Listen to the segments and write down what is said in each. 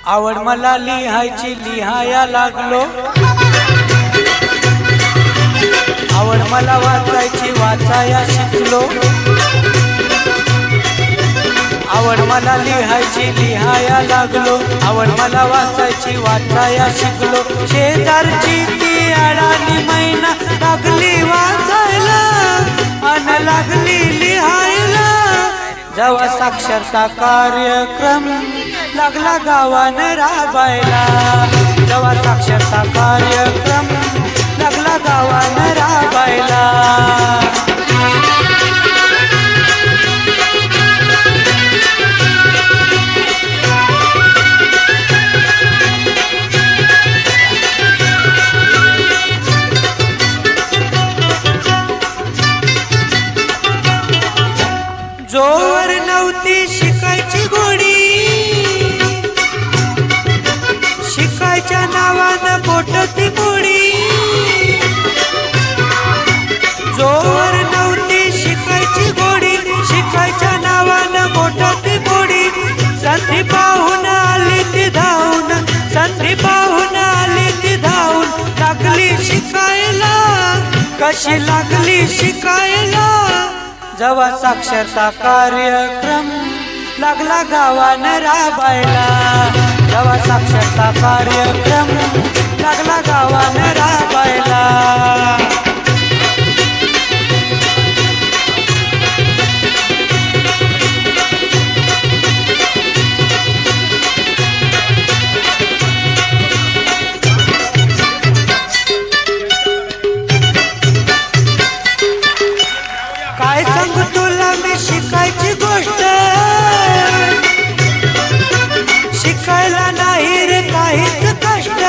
आवड मला लिहायची लिहाया लागलो, आवड मला वाचायची वाचाया शिकलो, आवड मला लिहायची लिहाया लागलो, आवड मला वाचायची वाचाया शिकलो। शेजारची ती अडाणी मैना लागली वाचायला अन लागली लिहायला, जेव्हा साक्षरता कार्यक्रम लागला गावानं राबायला, जेव्हा साक्षरता कार्यक्रम लागला गावानं राबायला। जोवर नव्हती शिकायची गोडी, शिकायच्या नावानं बोटती मोडी, जोवर नव्हती शिकायची गोडी, शिकायच्या नावानं बोटती मोडी। संधी पाहून आली ती धावून, संधी पाहून आली ती धावून, लागली शिकायला, कशी लागली शिकायला, जेव्हा साक्षरता कार्यक्रम लागला गावानं राबायला, जेव्हा साक्षरता कार्यक्रम लागला गावानं राबायला। काय सांगू तुला मी शिकायची गोष्ट, शिकायला नाही रे काहीच कष्ट।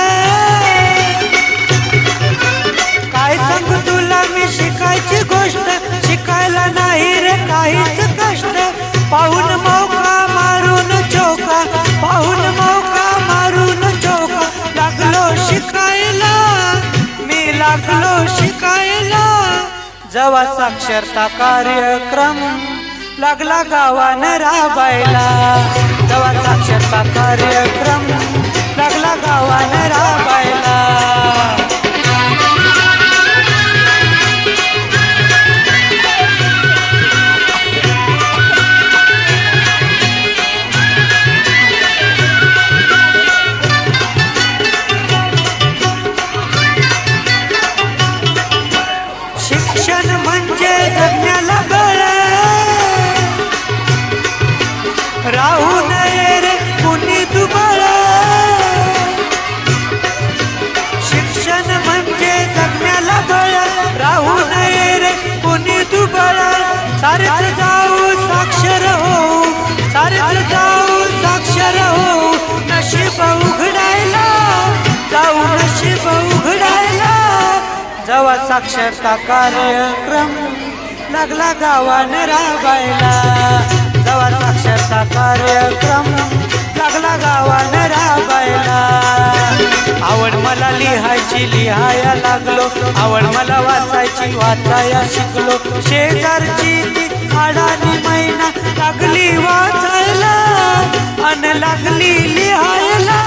काय सांगू तुला मी शिकायची गोष्ट, शिकायला नाही रे काहीच कष्ट। पाहून मौका मारून चौका, पाहून मौका मारून चौका, लागलो शिकायला, मी लागलो शिकायला, जेव्हा साक्षरता कार्यक्रम लागला गावानं राबायला, जेव्हा साक्षरता कार्यक्रम लागला गावानं राबायला। शिक्षण म्हणजे जगण्याला बळ, राहू नये रे कुणी दुबळ। शिक्षण म्हणजे जगण्याला बळ, राहू नये रे कुणी दुबळ। सारेच जाऊ साक्षर हो, सारेच जाऊ साक्षर हो, नशीब उघडायला जाऊ, नशीब उघडायला, जेव्हा साक्षरता कार्यक्रम लागला गावानं राबायला, जेव्हा साक्षरता कार्यक्रम लागला गावानं राबायला। आवड मला लिहायची लिहाया लागलो, आवड मला वाचायची वाचाया शिकलो। शेजारची ती अडाणी मैना लागली वाचायला अन लागली लिहायला,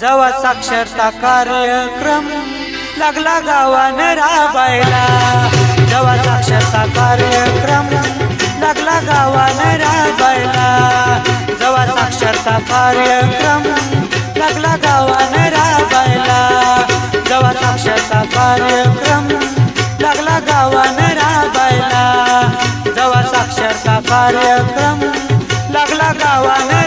जेव्हा साक्षरता कार्यक्रम लागला गावानं राबायला, जेव्हा साक्षरता कार्यक्रम लागला गावानं राबायला, जेव्हा साक्षरता कार्यक्रम लागला गावानं राबायला, जेव्हा साक्षरता कार्यक्रम लागला गावानं राबायला, जेव्हा साक्षरता कार्यक्रम लागला गावानं